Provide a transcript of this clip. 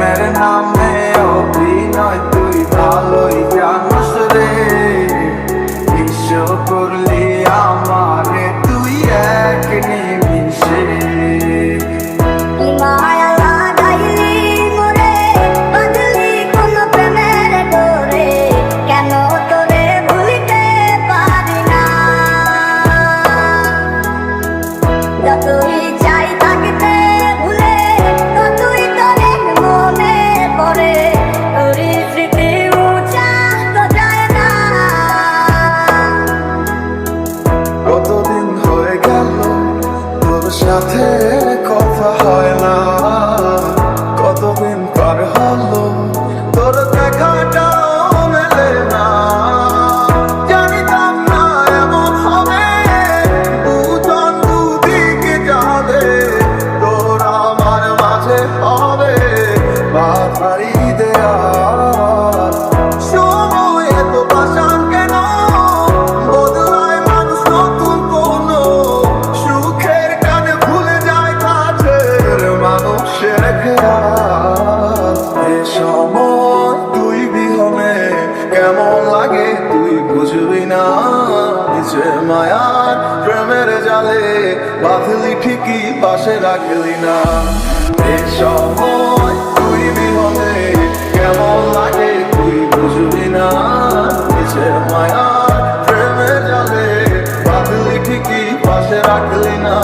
প্রেমের নামে অভিনয় তুই ভালোই জানিস রে। বিশ্ব করলি আমারে তুই এক নিমিষে। কি মায়া লাগাইলি মোরে, বাঁধলি কোন প্রেমের ডোরে, কেন তোরে ভুলিতে পারি না। যতই চাই থাকিতে ভুলে, ততই তোরে মনে পড়ে, তোরই স্মৃতি মুছা তো যায় না। কতদিন হয়ে গেল তোর সাথে কথা হয় না, কতদিন পার হলো তোর দেখাটাও মেলে না। জানিতাম না এমন হবে, দুজন দুদিকে যাবে, তোর আমার মাঝে হবে বাধারি দেয়া। সময় এত পাষাণ কেন, বদলায় মানুষ নতুন কোনো সুখের কানে ভুলে যায় কাছের মানুষের খেয়াল। এ সময় তুই বিহনে কেমন লাগে তুই বুঝবি না, নিচে মায়ার প্রেমের জালে বাঁধলি ঠিকই পাশে রাখলি না। এ সময় তুই বিহনে কেমন লাগে তুই বুঝবি না, নিচে মায়ার প্রেমের জালে বাঁধলি ঠিকই পাশে রাখলি না।